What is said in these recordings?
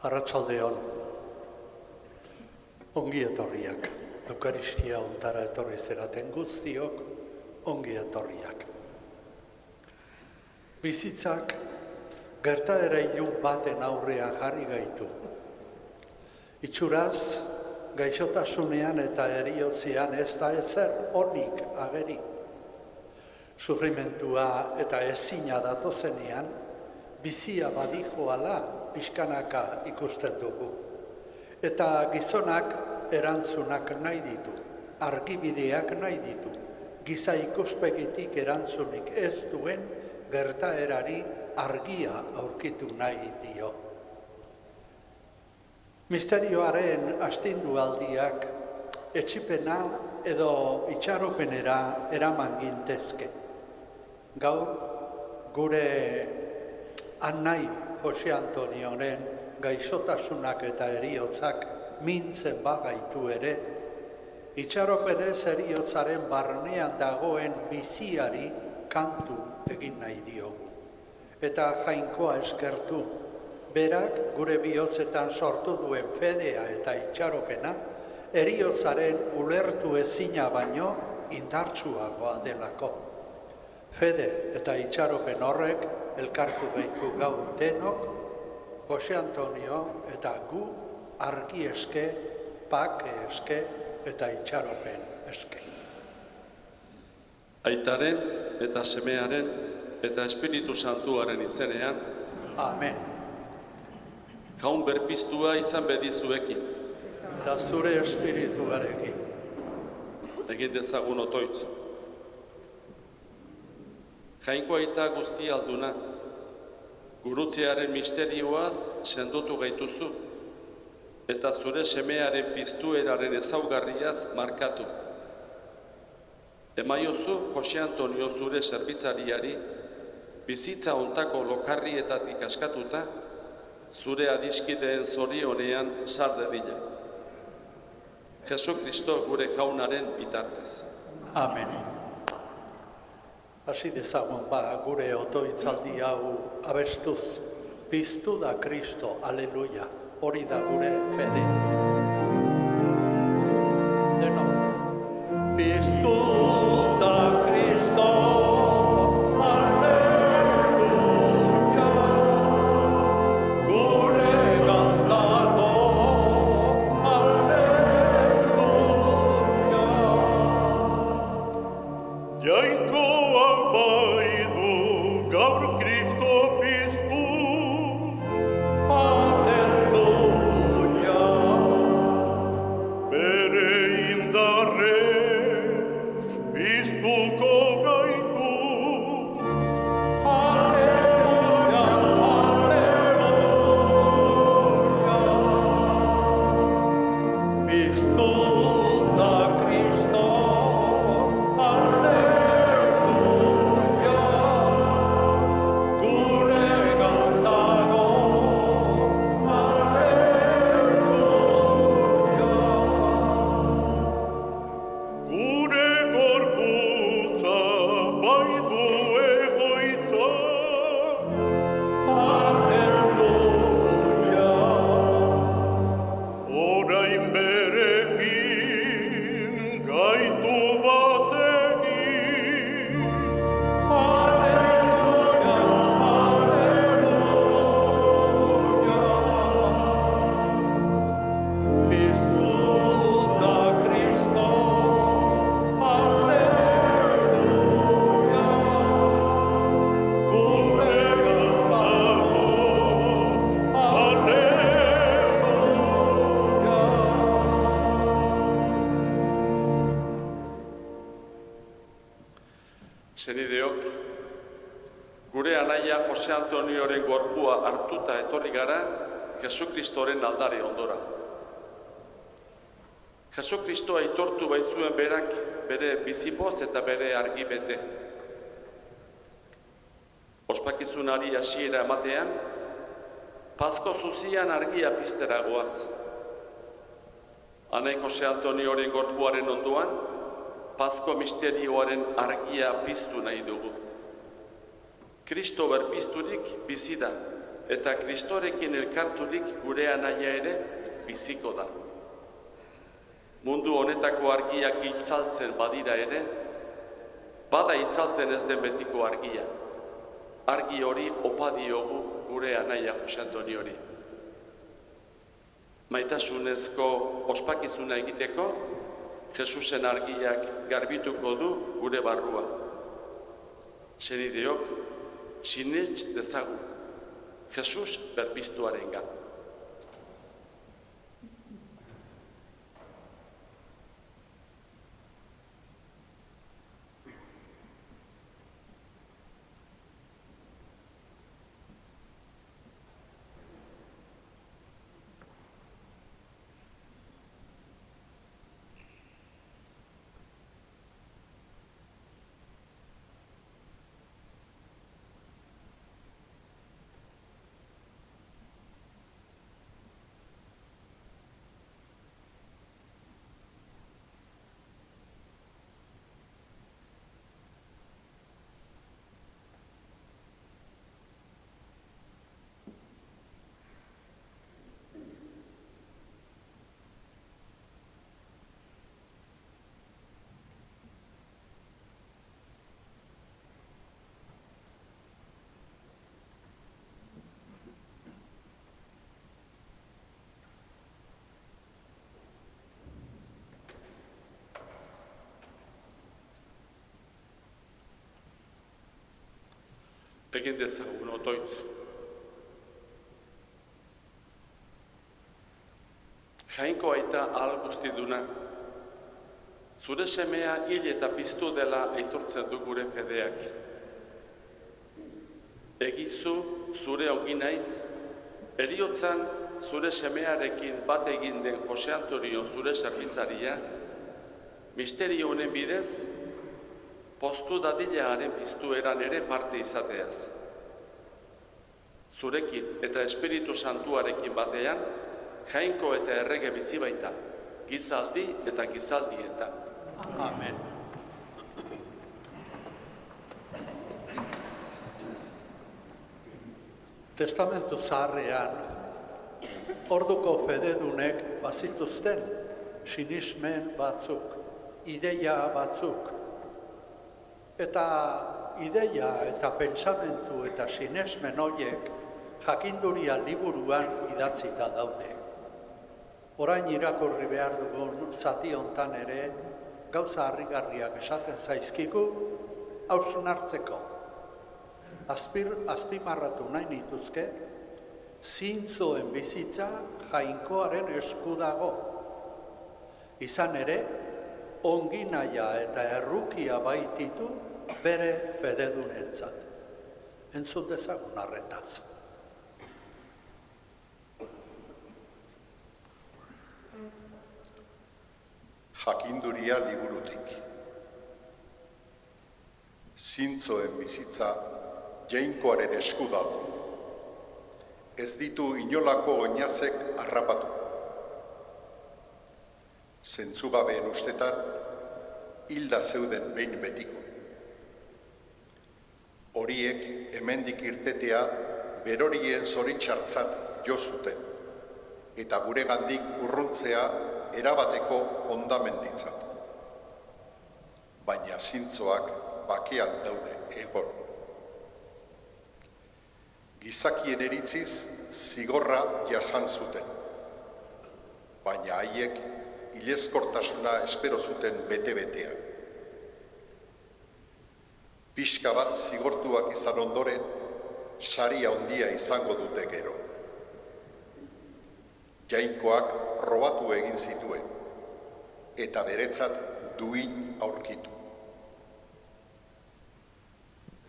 Arratsaldeon, ongi etorriak, Eukaristia ontara etorri zeraten guztiok, ongi etorriak. Bizitzak gertaera ilun baten aurrean jarri gaitu. Itxuraz, gaixotasunean eta heriotzean ez da ezer onik ageri. Sufrimentua eta ezina datozenean, bizia badijoala pixkanaka ikusten dugu. Eta gizonak erantzunak nahi ditu, argibideak nahi ditu, giza ikuspegitik erantzunik ez duen gertaerari argia aurkitu nahi dio. Misterioaren astindualdiak etxipena edo itxaropenera eraman gintezke. Gaur, gure Anai Jose Antonioren gaixotasunak eta heriotzak mintzen bagaitu ere, itxaropenez heriotzaren barnean dagoen biziari kantu egin nahi diogu. Eta Jainkoa eskertu, berak gure bihotzetan sortu duen fedea eta itxaropena, heriotzaren ulertu ezina baino indartsuagoa delako. Fede eta itxaropen horrek elkartu gaitu gaur denok, Jose Antonio eta gu argi eske, pake eske eta itxaropen eske. Aitaren eta semearen eta Espiritu Santuaren izenean. Amen. Jaun berpiztua izan bedizuekin. Eta zure espirituarekin. Egin dezagun otoitz. Jainko aita guzti alduna, gurutzearen misterioaz sendotu gaituzu, eta zure semearen piztueraren ezaugarriaz markatu. Emaiozu Jose Antonio zure zerbitzariari, bizitza ontako lokarrietatik askatuta, zure adiskideen zorionean sar dadila. Jesu Kristo gure jaunaren bitartez. Amen. Hasi dezagun gure otoitzaldi hau abestuz, piztu da Kristo, aleluia, hori da gure fede. Deno, piztu da Kristo, aleluia, gure kantako, aleluia. Jainkoa baidu gaur Kristo piztu, aleluia. bere indarrez piztuko gaitu. Aleluia, aleluia. Piztu da Kristo, aleluia. Gure kantago, aleluia. Gure gorputza baidu egoitza, Aleluia. orain berekin gaitu batekin. Aleluia, aleluia. Piztu da Kristo, aleluia. Gure kantago, aleluia. Senideok, gure anaia Jose Antonioren gorpua hartuta etorri gara Jesu Kristoren aldare ondora. Jesu Kristo aitortu baitzuen berak bere bizipotz eta bere argibete. Ospakizunari hasiera ematean, Pazko zuzian argia piztera goaz. Anai Jose Antonioren gorpuaren ondoan, Pazko misterioaren argia piztu nahi dugu. Kristo berpizturik bizi da eta Kristorekin elkarturik gure anaia ere biziko da. Mundu honetako argiak itzaltzen badira ere, bada itzaltzen ez den betiko argia. Argi hori opa diogu gure anaia Jose Antoniori. Maitasunezko ospakizuna egiteko, Jesusen argiak garbituko du gure barrua. Senideok, sinets dezagun, Jesus berpiztuarengan. Egin dezagun otoitz. Jainko aita ahal guztiduna, zure semea hil eta piztu dela aitortzen du gure fedeak. Egizu zure ongi naiz, heriotzan zure semearekin bat egin den Jose Antonio zure zerbitzaria, misterio honen bidez, postu dadila haren piztueran ere parte izateaz. Zurekin eta Espiritu Santuarekin batean, jainko eta errege bizi baita, gizaldi eta gizaldietan. Amen. Testamentu zaharrean, orduko fededunek bazituzten sinismen batzuk, ideia batzuk, eta ideia eta pentsamentu eta sinesmen horiek jakinduria liburuan idatzita daude. Orain irakurri behar dugun zati hontan ere gauza harrigarriak esaten zaizkigu hausnartzeko. Azpimarratu nahi nituzke, zintzoen bizitza jainkoaren esku dago. Izan ere, ongi nahia eta errukia baititu bere fededunentzat. Entzun dezagun arretaz. Jakinduria liburutik. Zintzoen bizitza jainkoaren esku dago. Ez ditu inolako oinazek harrapatuko. Zentzugabeen ustetan, hilda zeuden behin betiko. Horiek hemendik irtetea berorien zoritxartzat jo zuten, eta guregandik urruntzea erabateko hondamenditzat. Baina zintzoak bakean daude egon. Gizakien eritziz zigorra jasan zuten, baina haiek hilezkortasuna espero zuten bete-betean. Pixka bat zigortuak izan ondoren, sari handia izango dute gero. Jainkoak robatu egin zituen, eta beretzat duin aurkitu.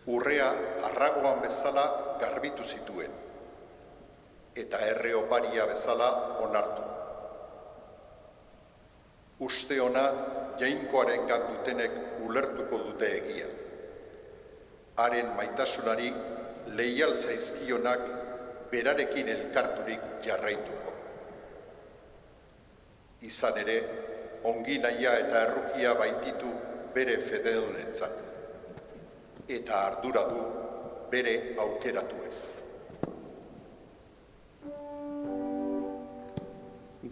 Urrea arragoan bezala garbitu zituen, eta erre oparia bezala onartu. Uste ona jainkoaren dutenek ulertuko dute egia. Haren maitasunari leial zaizkionak berarekin elkarturik jarraituko. Izan ere, ongi nahia eta errukia baititu bere fededunentzat, eta ardura du bere aukeratu ez.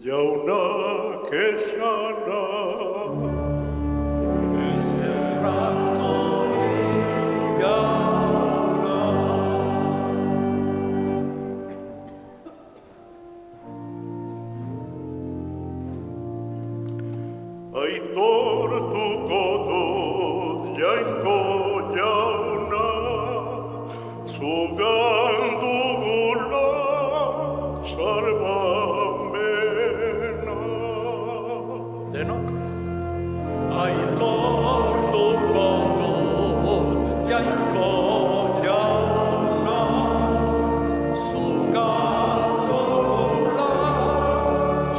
jaunak esana. Aitortuko dut jainko jauna, zugan dugula salbamena. Denok? Aitortuko dut jainko jauna, zugan dugula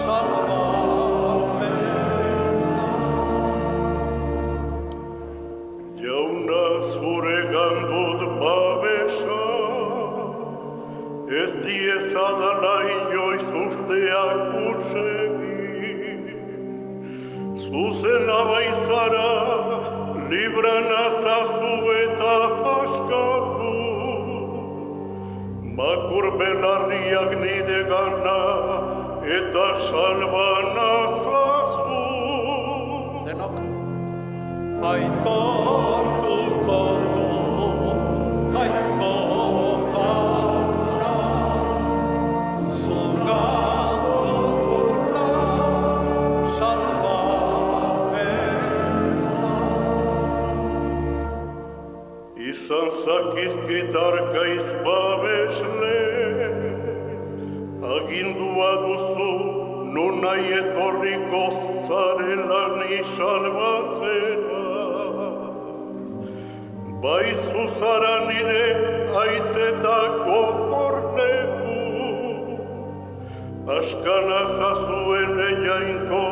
salbamena. Jauna zuregan dut babesa, ez diezadala inoiz usteak ursegin. Zuzena baizara, librana zazu eta askatu. Makur belarriak nire gana eta salbana zazu. Denok? Aitortuko dut jainko jauna, zugan dugula salbamena. Izan zakizkitar gaiz babesle, agindua duzu non nahi etorriko zarela ni salbatzera. Bai zuzara nire aizetako torleku, askana zazuen jainko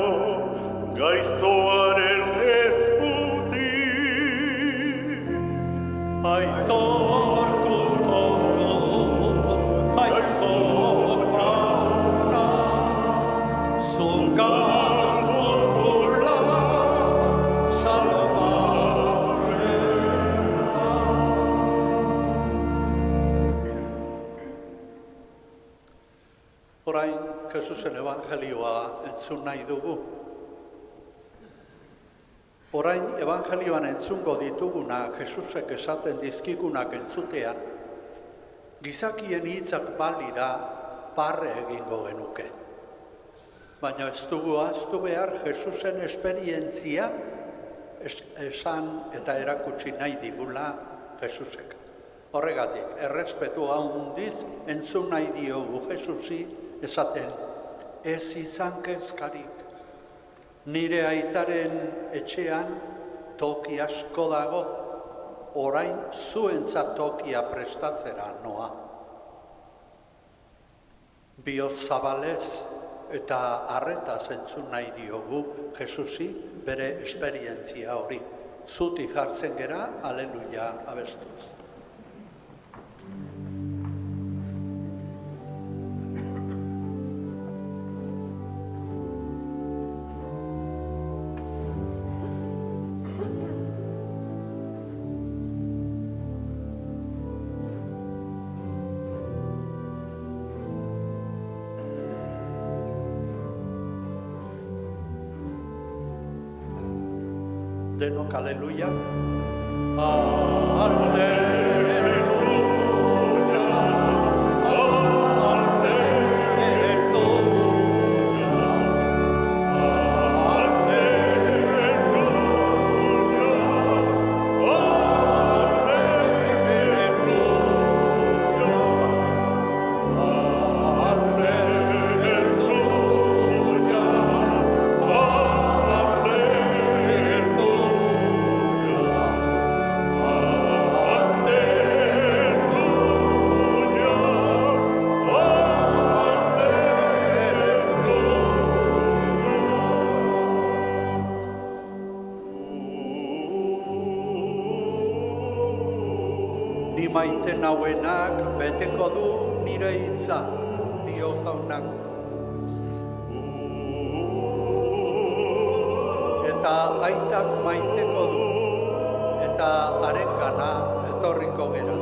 gaiztoaren eskutik. Aitortuko dut jainko jauna, zugan dugula salbamena. Orain, Jesusen evangelioa entzun nahi dugu. Orain, evangelioan entzungo ditugunak, Jesusek esaten dizkigunak entzutean, gizakien hitzak balira barre egingo genuke. Baina ez dugu ahaztu behar Jesusen esperientzia esan eta erakutsi nahi digula Jesusek. Horregatik, errespetu handiz entzun nahi diogu Jesusi esaten, ez izan kezkarik. Nire aitaren etxean toki asko dago, orain zuentzat tokia prestatzera noa. Bihotz zabalez eta arretaz entzun nahi diogu Jesusi bere esperientzia hori. Zutik jartzen gera, aleluia abestuz. Denok aleluia. Ni maite nauenak beteko du nire hitza, dio jaunak. Eta aitak maiteko du, eta harengana etorriko gera.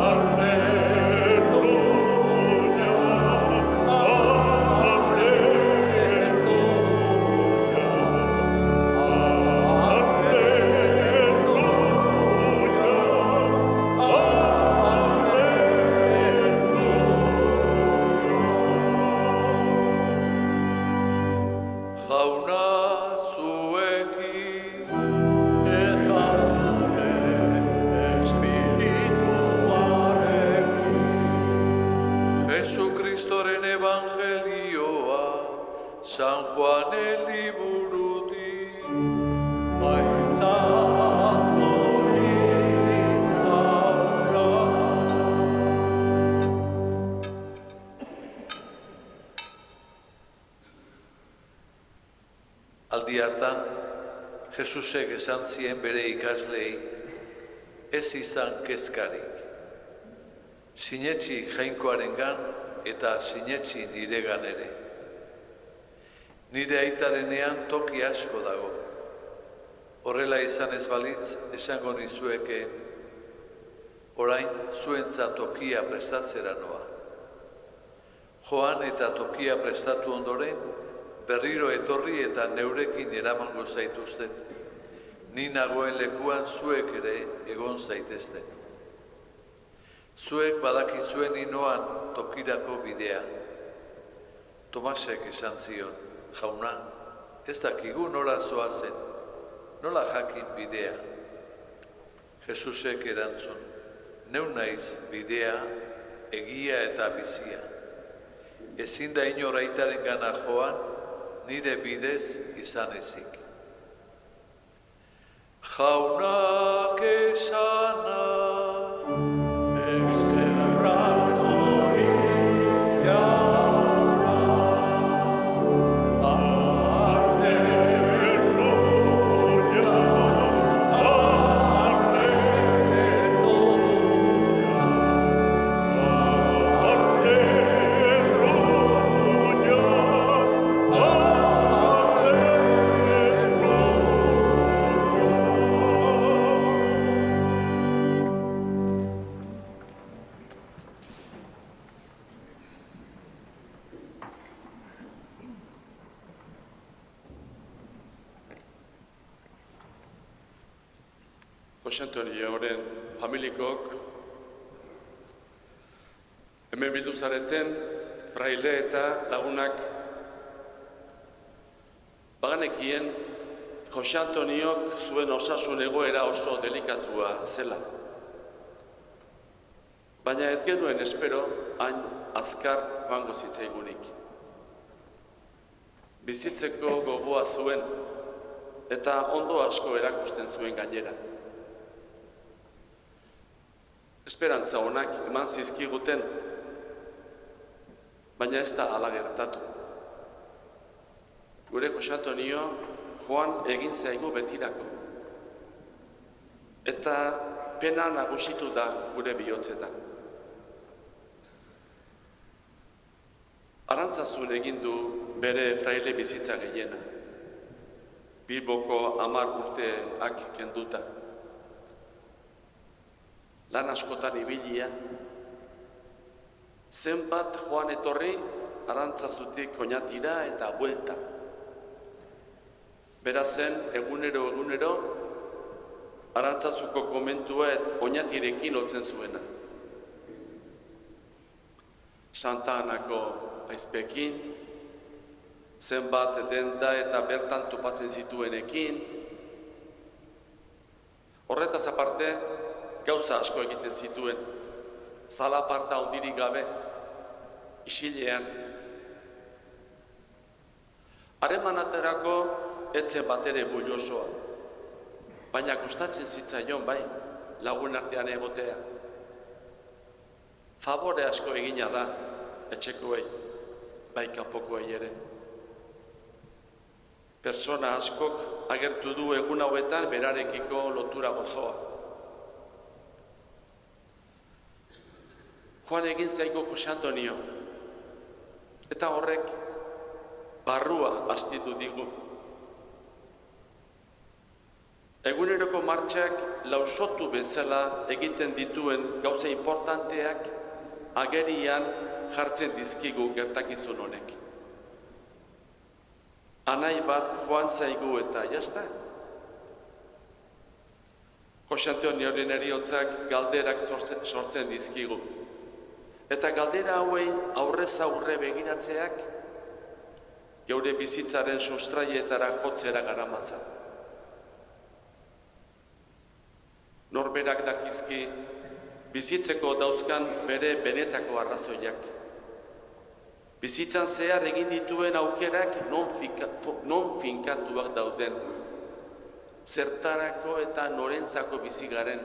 Aleluia. Jesucristoren evangelioa, San Juanen liburutik. Baitza zuri aurra. Aldi hartan, Jesusek esan zien bere ikaslei, ez izan kezkarik. Sinetsi Jainkoarengan eta sinetsi niregan ere. Nire aitarenean toki asko dago. Horrela izan ez balitz, esango nizuekeen, orain zuentzat tokia prestatzera noa. Joan eta tokia prestatu ondoren, berriro etorri eta neurekin eramango zaituztet. Ni nagoen lekuan zuek ere egon zaitezten. Zuek badakizuen inoan tokirako bidea. Tomasek esan zion, jauna, ez dakigu nola zoazen, nola jakin bidea. Jesusek erantzun, neu naiz bidea, egia eta bizia. Ezin da inor aitaren gana joan, nire bidez izan ezik. Jaunak esana, Eskerrak zuri jauna. Alleluia, Jose Antonioren familikok hemen bildu zareten fraile eta lagunak baganekien Jose Antoniok zuen osasun egoera oso delikatua zela. Baina ez genuen espero hain azkar joango zitzaigunik. Bizitzeko gogoa zuen eta ondo asko erakusten zuen gainera. Esperantza honak eman zizkiguten, baina ez da hala gertatu. Gure Jose Antonio joan egin zaigu betirako. Eta pena nagusitu da gure bihotzetan. Arantzazun egin du bere fraile bizitza gehiena. Bilboko 10 urteak kenduta. Lan askotan ibilia, zenbat joan etorri Arantzazutik Oñatira eta buelta. Berazen egunero Arantzazuko komentua Oñatirekin lotzen zuena. Santa Anako aizpekin, zenbat denda eta bertan topatzen zituenekin. Horretaz aparte, gauza asko egiten zituen, zalaparta hondirik gabe, isilean. Haremanaterako etzen batere bullosoa, baina kostatzen zitzaion bai, lagun artean egotea. Favore asko egina da, etxekoei, bai kanpokoei ere. Persona askok agertu du egun hauetan berarekiko lotura gozoa. Joan egin zaigu Jose Antonio, eta horrek barrua astitu digu. Eguneroko martxak lausotu bezala egiten dituen gauza importanteak agerian jartzen dizkigu gertakizun honek. Anai bat joan zaigu eta jazta. Jose Antonioren heriotzak galderak sortzen dizkigu. Eta galdera hauei aurrez aurre begiratzeak geure bizitzaren sustraietara jotzera garamatza. Norberak dakizki bizitzeko dauzkan bere benetako arrazoiak. Bizitzan zehar egin dituen aukerak non finkatuak dauden, zertarako eta norentzako bizi garen,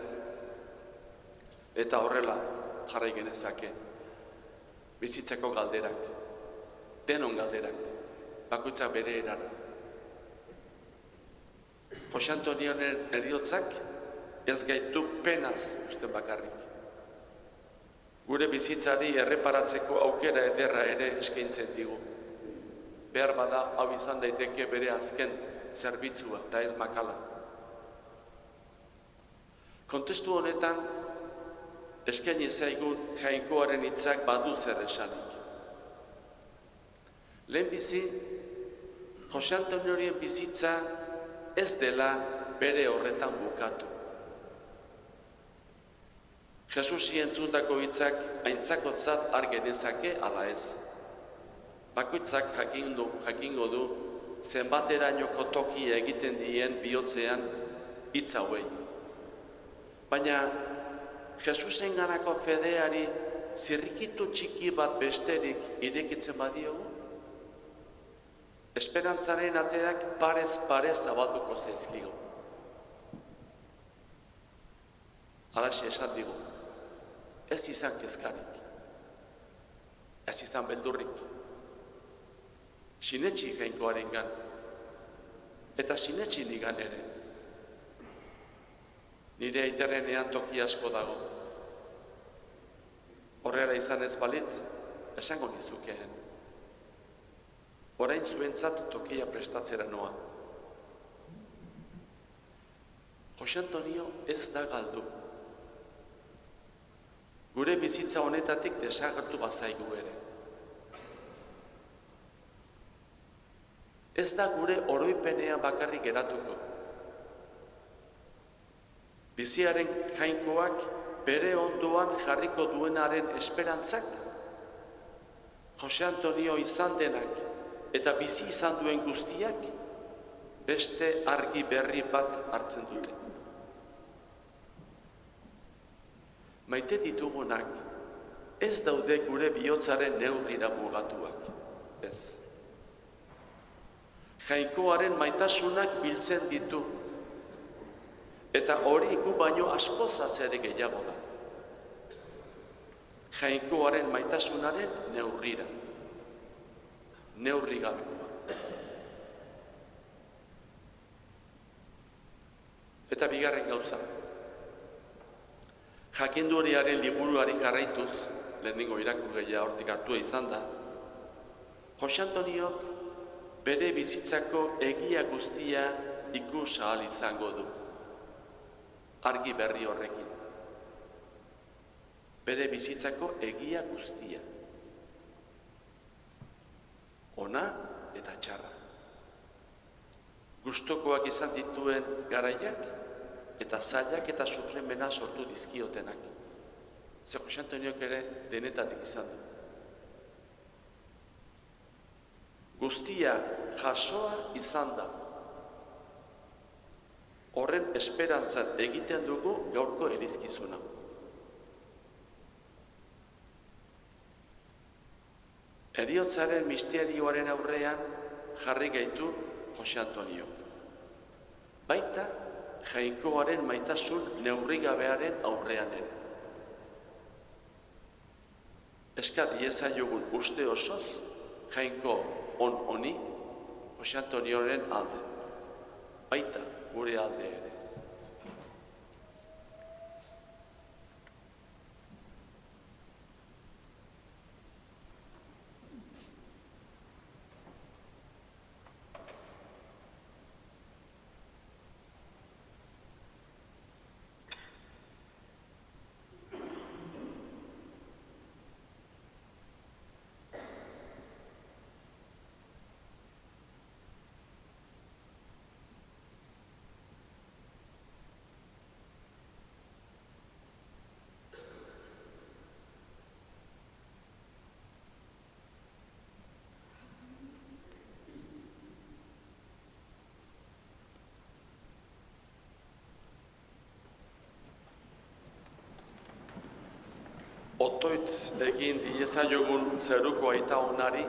eta horrela jarrai genezake. Bizitzako galderak, denon galderak, bakoitzak bere erara. Jose Antonioren heriotzak ez gaitu penaz usten bakarrik. Gure bizitzari erreparatzeko aukera ederra ere eskaintzen digu. Behar bada hau izan daiteke bere azken zerbitzua eta ez makala. Kontestu honetan, eskaini zaigun Jainkoaren hitzak badu zer esanik. Lehenbizi, Jose Antonioren bizitza ez dela bere horretan bukatu. Jesusi entzundako hitzak aintzakotzat har genezake ala ez. Bakoitzak jakingo du zenbaterainoko tokia egiten dien bihotzean hitz hauei. Baina Jesusenganako fedeari zirrikitu txiki bat besterik irekitzen badiogu, esperantzaren ateak parez zabalduko zaizkigu. Halaxe esan digu. Ez izan kezkarik, ez izan beldurrik, sinetxi Jainkoarengan, eta sinetxi nigan ere. Nire aiterrenean toki asko dago. Horrela izan ez balitz, esango nizukeen. Orain zuentzat tokia prestatzera noa. Jose Antonio ez da galdu. Gure bizitza honetatik desagertu bazaigu ere. Ez da gure oroipenean bakarrik geratuko. Biziaren Jainkoak bere ondoan jarriko duenaren esperantzak, Jose Antonio izan denak eta bizi izan duen guztiak beste argi berri bat hartzen dute. Maite ditugunak ez daude gure bihotzaren neurrira mugatuak, ez. Jainkoaren maitasunak biltzen ditu, eta hori gu baino askozaz ere gehiago da. Jainkoaren maitasunaren neurrira, neurri gabekoa. Eta bigarren gauza, Jakinduriaren liburuari jarraituz, lehenengo irakurgaia hortik hartua izan da, Jose Antoniok bere bizitzako egia guztia ikus ahal izango du. Argi berri horrekin. Bere bizitzako egia guztia. Ona eta txarra. Gustokoak izan dituen garaiak, eta zailak eta sufrimena sortu dizkiotenak. Ze Jose Antoniok ere denetatik izan du. Guztia jasoa izan da. Horren esperantzat egiten dugu gaurko erizkizuna. Heriotzaren misterioaren aurrean jarri gaitu Jose Antoniok. Baita Jainkoaren maitasun neurrigabearen aurrean ere. Eska diezaiogun uste osoz, Jainko honi, Jose Antonioren alde. Baita gure alde ere. Otoitz egin diezaiogun zeruko aita onari,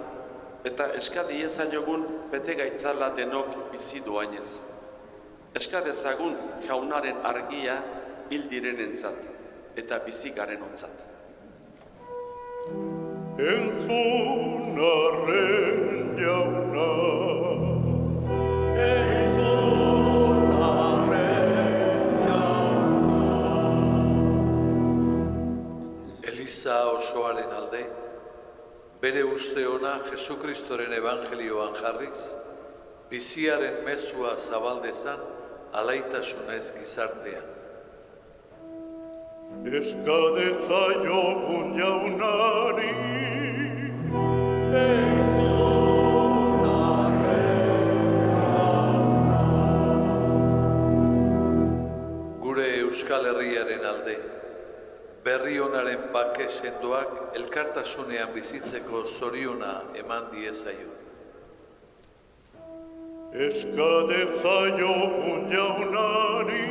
eta eska diezaiogun bete gaitzala denok bizi doainez. Eska dezagun jaunaren argia hil direnentzat, eta bizi garen ontzat. Entzun arren jauna, Eliza osoaren alde, bere uste ona Jesukristoren evangelioan jarriz, biziaren mezua zabaldezan alaitasunez gizartean. eska dezaiogun jaunari, Gure Euskal Herriaren alde, berri onaren bake sendoak elkartasunean bizitzeko zoriona eman diezaio. eska dezaiogun jaunari,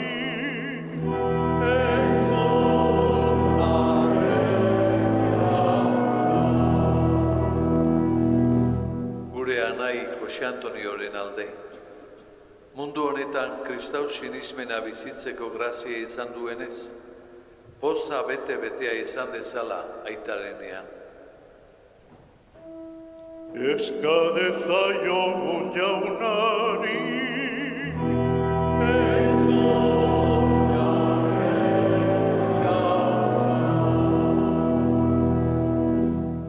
Gure anai Jose Antonioren alde, mundu honetan kristau sinismena bizitzeko grazia izan duenez, poza bete-betea izan dezala aitarenean. eska dezaiogun jaunari,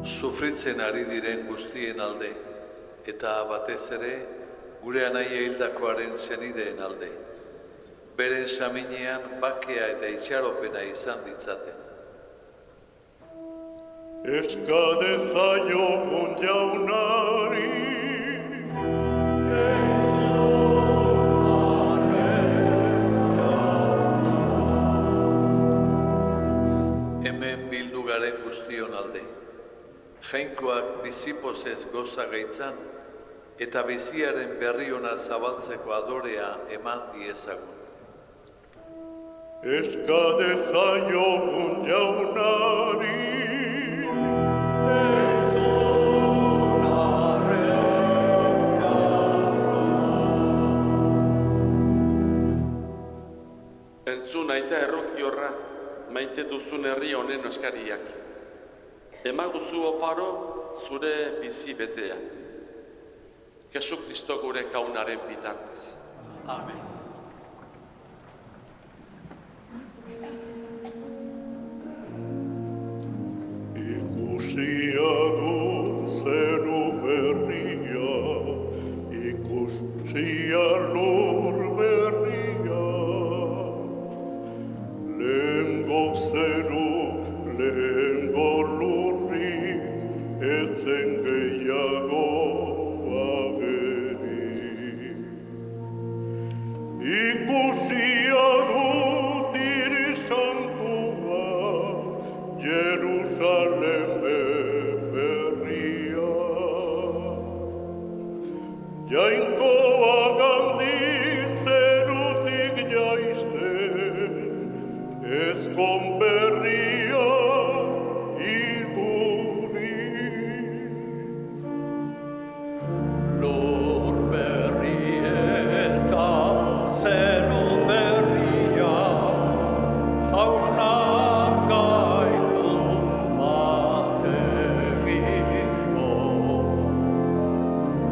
Sufritzen ari diren guztien alde, eta batez ere gure anaia hildakoaren senideen alde, beren saminean bakea eta itxaropena izan ditzaten. eska dezaiogun jaunari, Hemen bildu garen guztion alde, jainkoak bizipozez goza gaitzan, eta biziaren berri ona zabaltzeko adorea eman diezagun. eska dezaiogun jaunari, Entzun aita errokiorra, maite duzun herri honen eskariak. Emaguzu oparo zure bizi betea. Jesukristo gure jaunaren bitartez. Amen. ikusia dut zeru berria, ikusia lur berria, lehengo zeru, lehengo lurrik, etzen gehiago ageri. Ikusia dut hiri santua, Jerusaleme berria. Jainkoa gandik zerutik jaisten, ezkon berria iduri. Lur berri eta zeru berria, jaunak gaitu bategiko.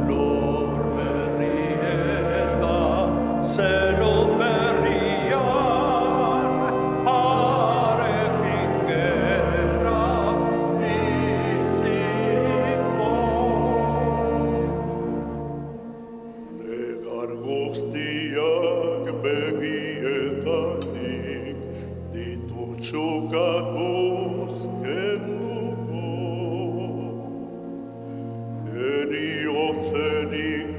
Lur berri eta zeru berrian, harekin gera biziko. Negar guztiak begietanik ditutxukatuz kenduko. Eriotzerik,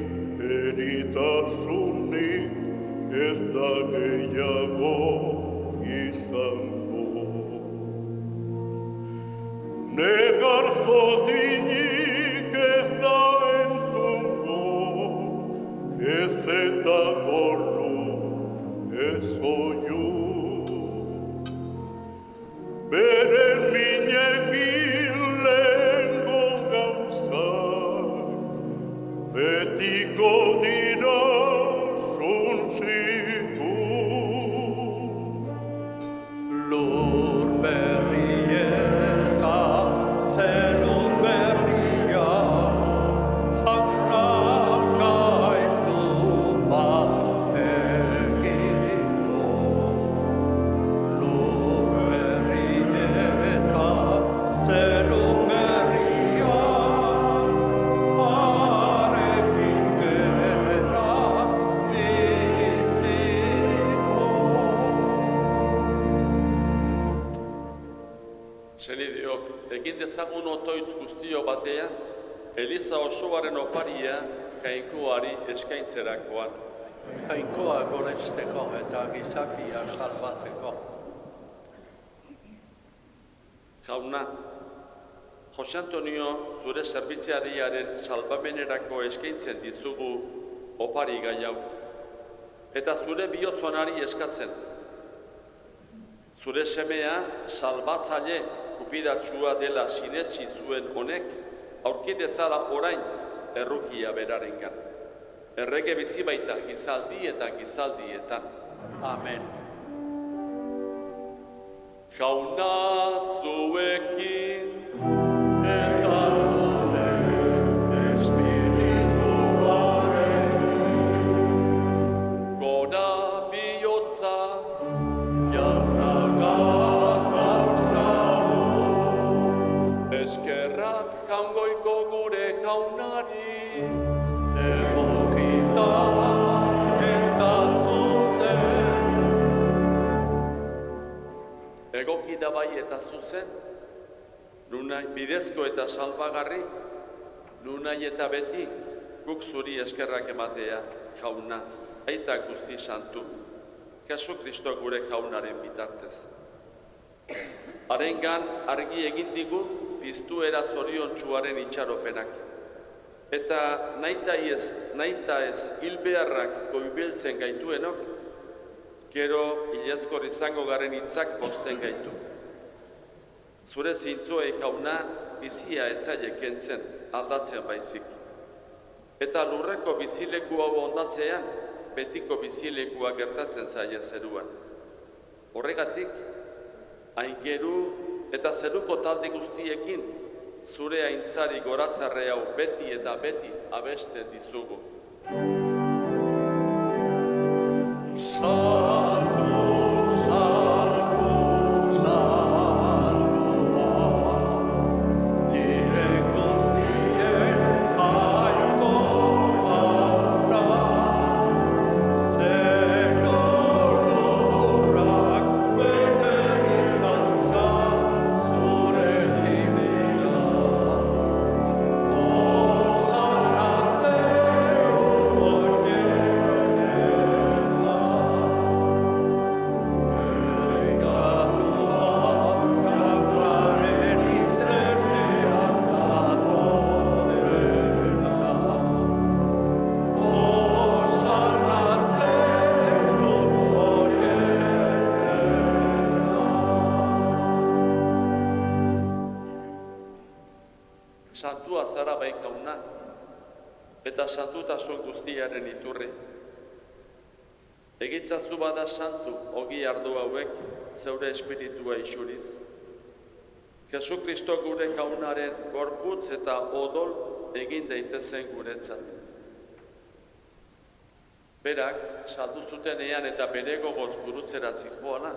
eritasunik ez da gehiago izango. Negar zotinik ez da entzungo, ez eta gorru, ez oiu. Beren mine ezagun otoitz guztio batean, Eliza osoaren oparia jainkoari eskaintzerakoan. Jainkoa goresteko eta gizakia salbatzeko. Jauna, Jose Antonio zure zerbitziariaren salbamenerako eskaintzen dizugu opari gai hau. Eta zure bihotzonari eskatzen. Zure semea salbatzaile kupidatsua dela sinetsi zuen honek, aurki dezala orain errukia berarengan. Errege bizi baita gizaldi eta gizaldietan. Amen. Jauna zuekin, Eta zure espirituaren gora bihotza, eskerrak jaungoiko gure jaunari, egokita eta zuzen. egoki da bai eta zuzen, nunai bidezko eta salbagarri, nunai eta beti guk zuri eskerrak ematea, jauna, aita guzti santu, Jesu Kristo gure jaunaren bitartez. Harengan argi egin digu piztuera zoriontsuaren itxaropenak. Eta nahita ez hilbeharrak goibiltzen gaituenok, gero hilezkor izango garen hitzak posten gaitu. Zure zintzoei jauna bizia etzaile kentzen aldatzen baizik. Eta lurreko bizileku hau ondatzean, betiko bizilekua gertatzen zaila zeruan. Horregatik, aingeru eta zeruko talde guztiekin, zure aintzari gorazarre hau beti eta beti abesten dizugu. Saltu, saltu, saltu da, nire guztien jainko baura, zero lurrak bete irantza zure izila. Osana zero Santua zara bai jauna, eta santutasun guztiaren iturri. Egitzazu bada santu ogi ardo hauek zeure espiritua isuriz. Jesu Kristo gure jaunaren gorputz eta odol egin daitezen guretzat. Berak, saldu zutenean eta bere gogoz gurutzera zijoala,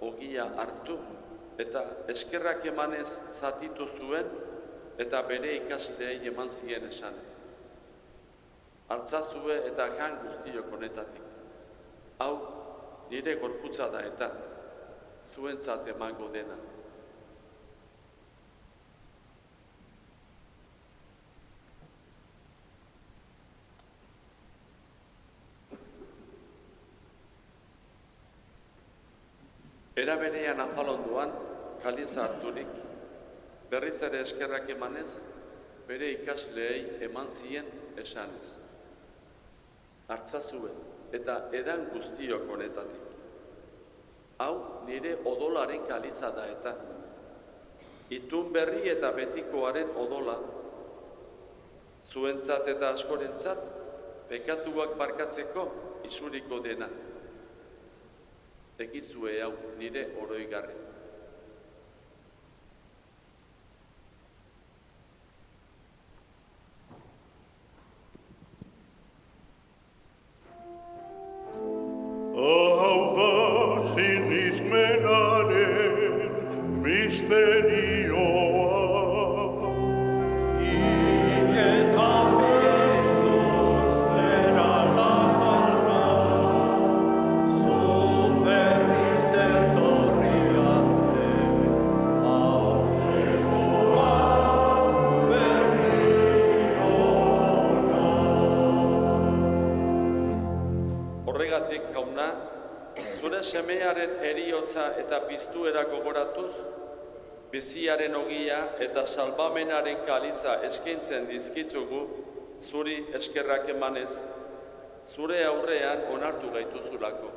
ogia hartu eta eskerrak emanez zatitu zuen eta bere ikasleei eman zien esanez. Hartzazue eta jan guztiok honetatik. Hau, nire gorputza da eta zuentzat emango dena. Era berean afalondoan, kaliza harturik, berriz ere eskerrak emanez, bere ikasleei eman zien esanez. Hartzazue eta edan guztiok honetatik. Hau nire odolaren kaliza da eta. Itun berri eta betikoaren odola. Zuentzat eta askorentzat, pekatuak barkatzeko isuriko dena. Egizue hau nire oroigarri. Hau da sinismenaren misterioa. Eta biztu zera laparra, zu berriz etorria kartulik jauna, zure semearen eriotza eta piztuera gogoratuz, biziaren ogia eta salbamenaren kaliza eskaintzen dizkitzugu, zuri eskerrak emanez, zure aurrean onartu gaituzulako.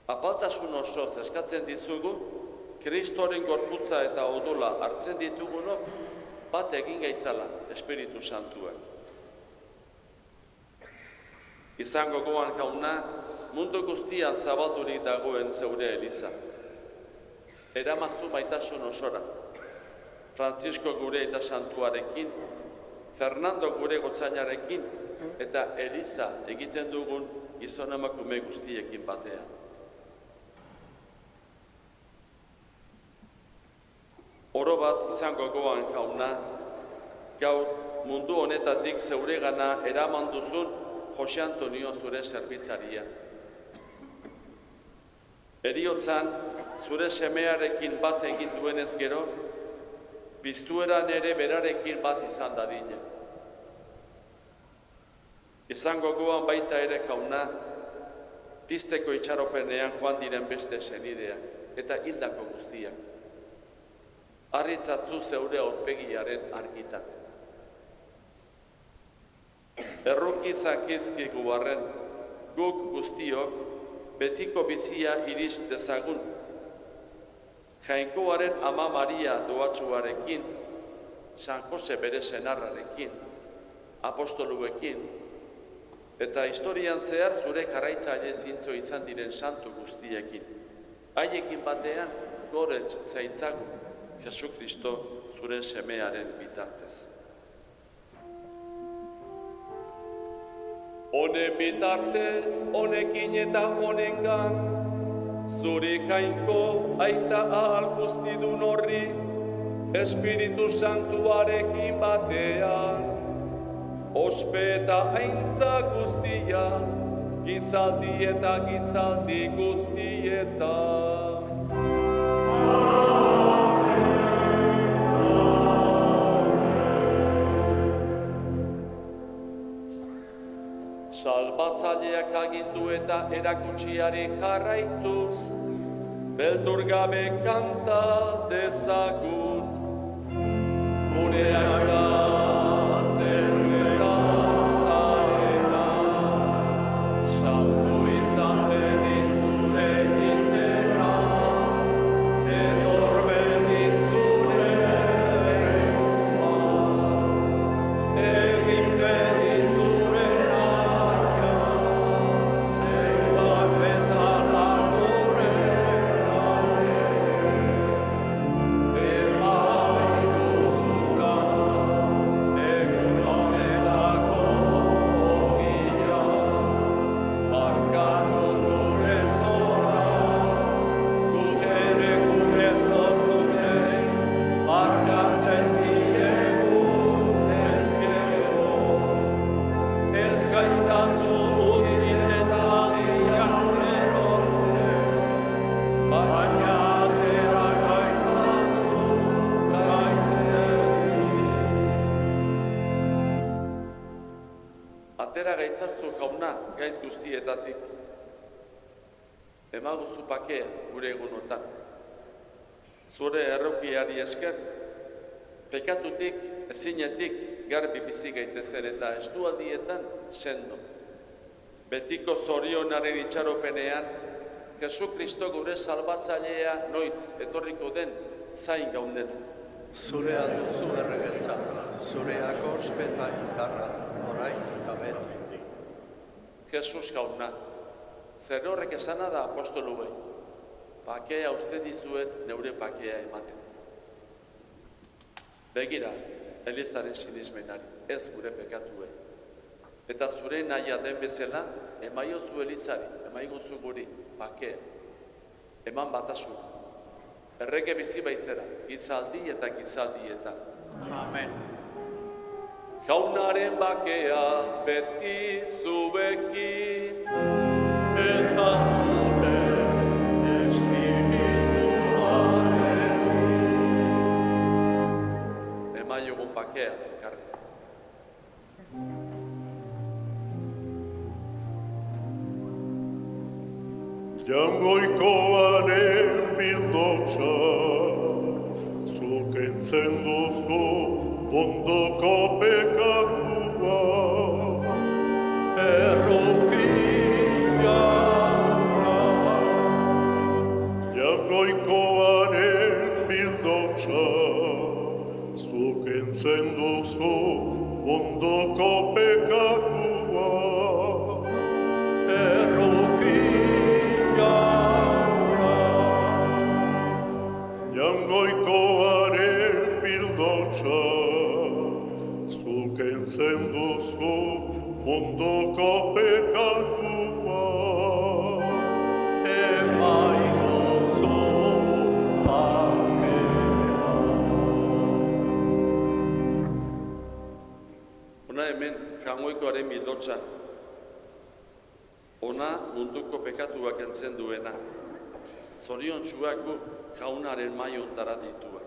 Apaltasun osoz eskatzen dizugu, Kristoren gorputza eta odola hartzen ditugunok, bat egin gaitzala Espiritu Santuak. Izango goan jauna, mundu guztian zabaldurik dagoen zeure eliza. Eramazu maitasun osora, Frantzisko gure eta santuarekin, Fernando gure gotzainarekin, eta eliza egiten dugun gizon emakume guztiekin batean. Oro bat izango goan jauna, gaur mundu honetatik zeuregana eraman duzun Jose Antonio zure zerbitzaria. Heriotzan, zure semearekin bat egin duenez gero, piztueran ere berarekin bat izan dadine. Izango goan baita ere jauna, pizteko itxaropenean joan diren beste senideak eta hildako guztiak. Harritzatzu zeure aurpegiaren argitan. Erruki zakizkigu arren, guk guztiok betiko bizia iris dezagun. Jainkoaren ama Maria doatsuarekin, San Jose bere senarrarekin, apostoluekin, eta historian zehar zure jarraitzaile zintzo izan diren santu guztiekin. Haiekin batean gorets zaitzagu, Jesu Kristo zure semearen bitartez. Honen bitartez, honekin eta honengan, zuri jainko aita ahal guztidun horri, Espiritu Santuarekin batean, ospe eta aintza guztia, gizaldi eta gizaldi guztietan. Salbatzaileak agindu eta erakutsiari jarraituz, beldur gabe kanta dezagun. Gure aira zerrera zarena, saltu izan berri zure izena, etor berri zure reina, egin berri zure Atera gaitzatzu jauna gaiz guztietatik. Emaguzu pakea gure egunotan. Zure errokiari esker, pekatutik, ezinetik, garbi bizi gaitezen eta estualdietan sendo. Betiko zorionaren itxaropenean, Jesu Kristo gure salbatzailea noiz etorriko den zain gaundena. Zurea duzu erregetza, zureako ospeta indarra, orain eta beti. Jesus jauna, zer horrek esana da apostoluei, pakea uste dizuet neure pakea ematen. Begira, Elizaren sinismenari, ez gure pekatuei. Eta zure nahia den bezala, emaiozu Elizari, emaigozu guri, pakea. Eman batasuna. Errege bizi baitzera, gizaldi eta gizaldietan. Amen. Jaunaren bakea beti zuekin, eta zure espirituaren. Emaiogun bakea, karri. Jangoikoaren bildotxa, zuk entzen duzu ondoko pekatua. Errukia, Jangoikoaren bildotxa, zuk entzen duzu ondoko pekatua. Jangoikoaren bildotxa, zuk entzen duzu ondoko pekatua. emaiguzu bakea. Ona hemen jangoikoaren bildotza. Ona munduko pekatuak entzen duena. Zorion txuak gu jaunaren maiontara dituak.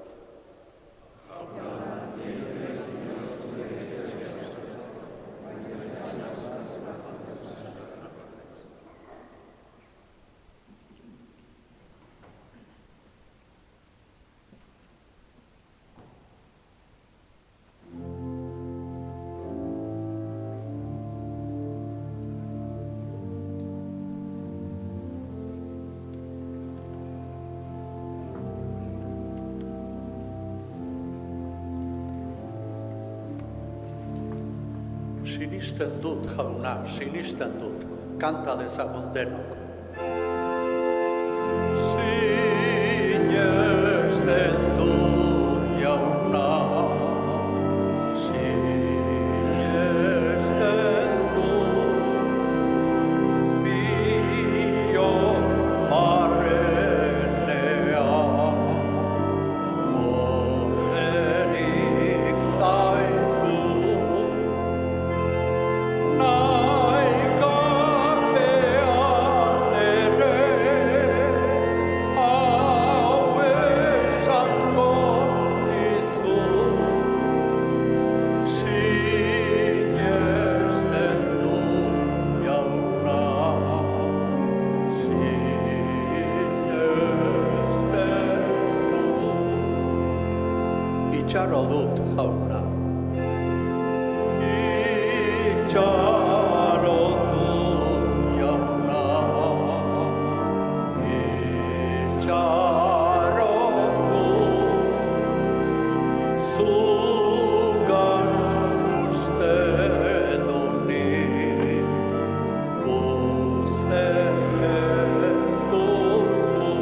Sinisten dut, jauna, sinisten dut, kanta dezagun denok. Sinesten dut, jauna, sinesten dut, biok barrenean, mordenik zaitu. Itxaro dut, jauna. Itxaro dut, jauna. Itxaro dut. Zugan uste dunik. Uste ez duzu.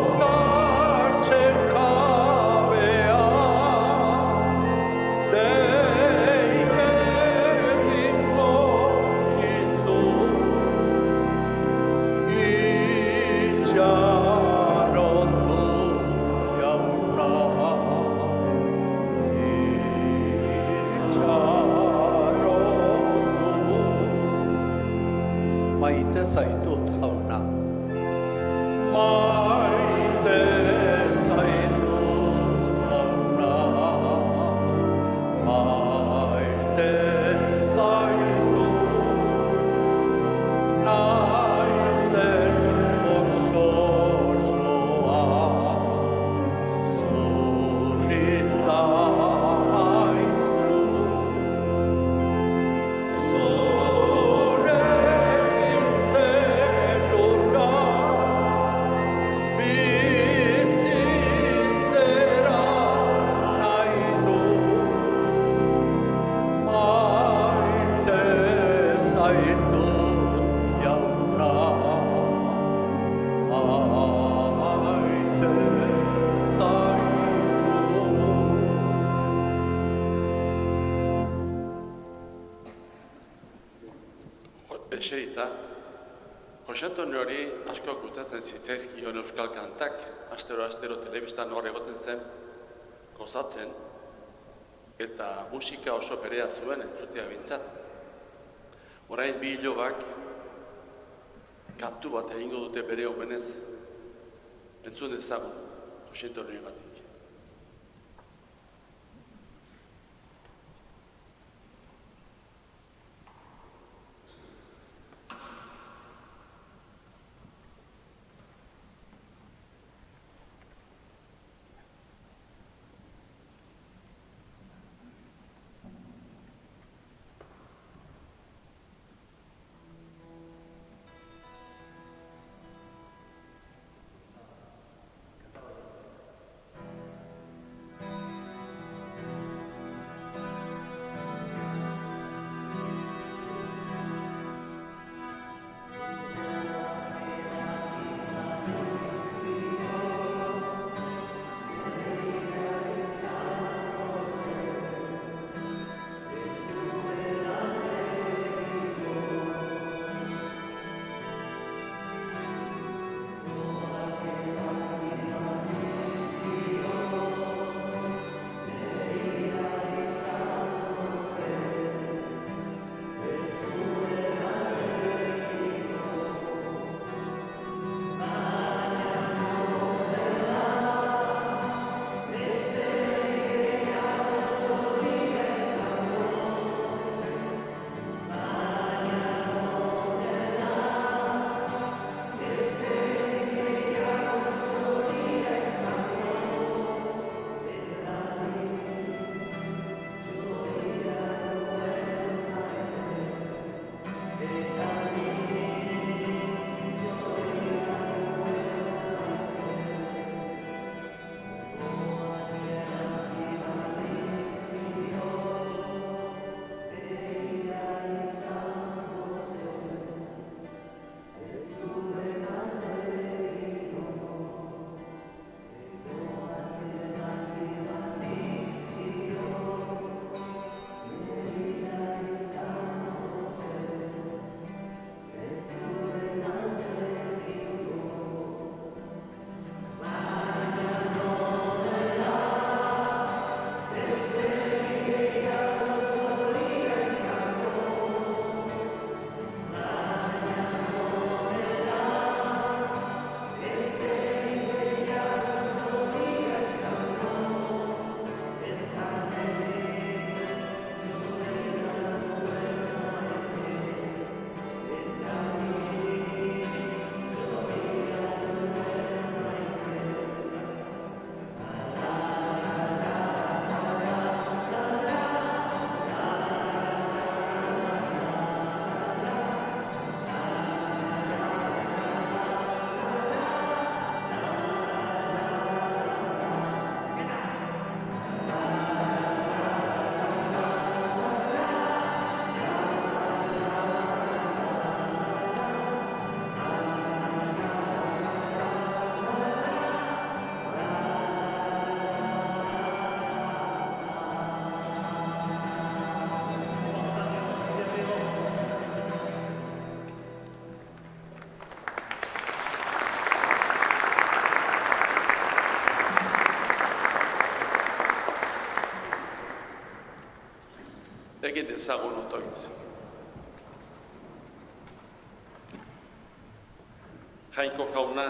Moztartzen kabean, dei egingo dizu. Itxaro dut, jauna, itxaro dut. Maite zaitut, jauna. Maite zaitut, jauna. Maite zaitut. Naizen oso osoa. Zurita maizu. Zurekin zenuna. Bizitzera nahi du. Maite zaitut, jauna. Maite zaitut. Eserita, Jose Antoniori asko gustatzen zitzaizkion euskal kantak, astero telebistan hor egoten zen, gozatzen, eta musika oso berea zuen entzutea bintzat. Orain bi hilobak kantu bat egingo dute bere omenez, entzun dezagun Jose Antoniogatik. egin dezagun otoitz. Jainko jauna,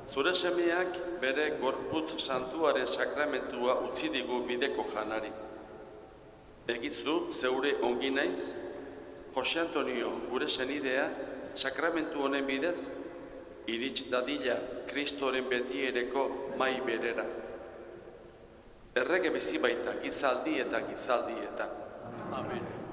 zure semeak bere gorputz santuaren sakramentua utzi digu bideko janari. Egizu, zeure ongi naiz, Jose Antonio, gure senidea, sakramentu honen bidez, irits dadila Kristoren betiereko mai berera. Errege bizi baita gizaldi eta gizaldietan. Amen.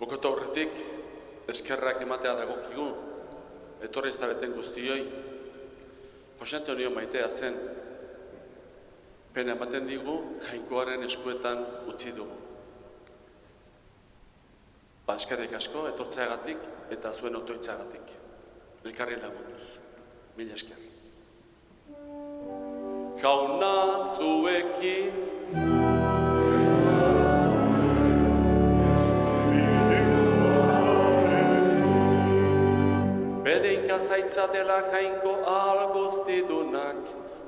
Bukatu aurretik, eskerrak ematea dagokigu, etorri zareten guztioi, Jose Antonio maitea zen, pena ematen digu, jainkoaren eskuetan utzi dugu. Eskerrik asko, etortzeagatik eta zuen otoitzagatik. Elkarri lagunduz. Mila esker. Jauna zuekin, bedeinka zaitzatela jainko ahal guztidunak,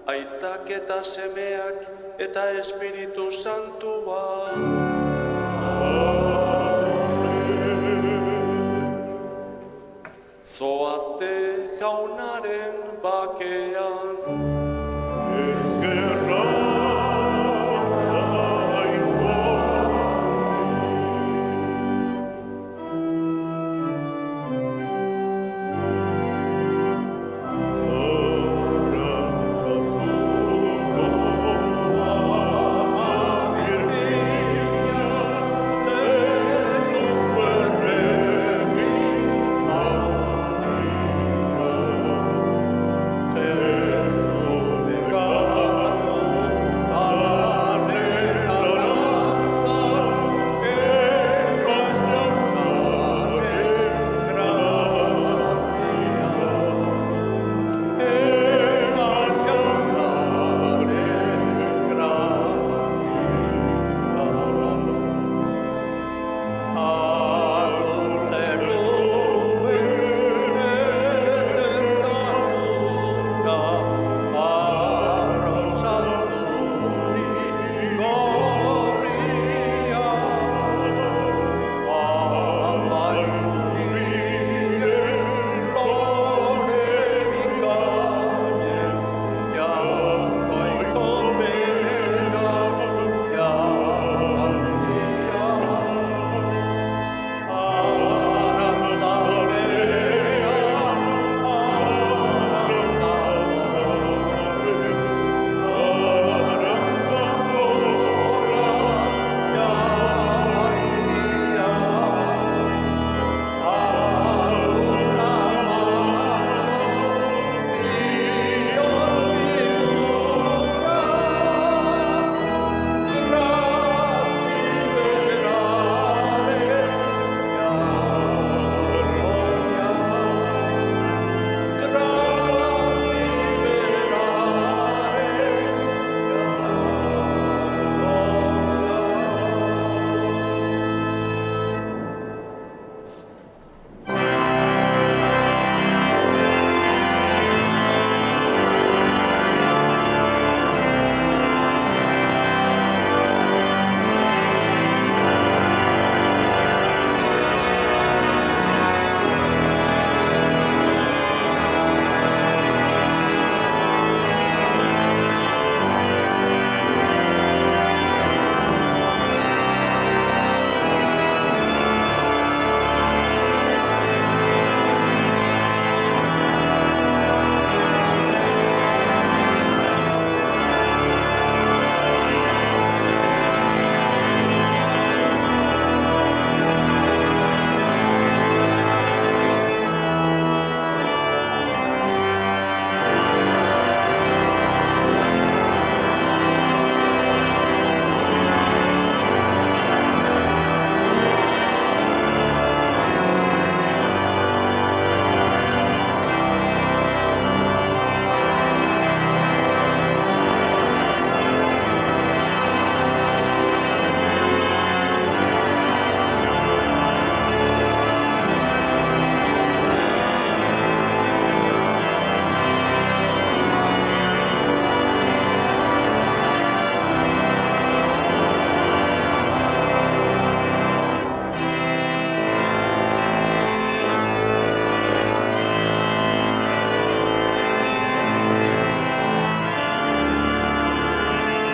aitak eta semeak eta Espiritu Santua. Zoazte jaunaren bakean.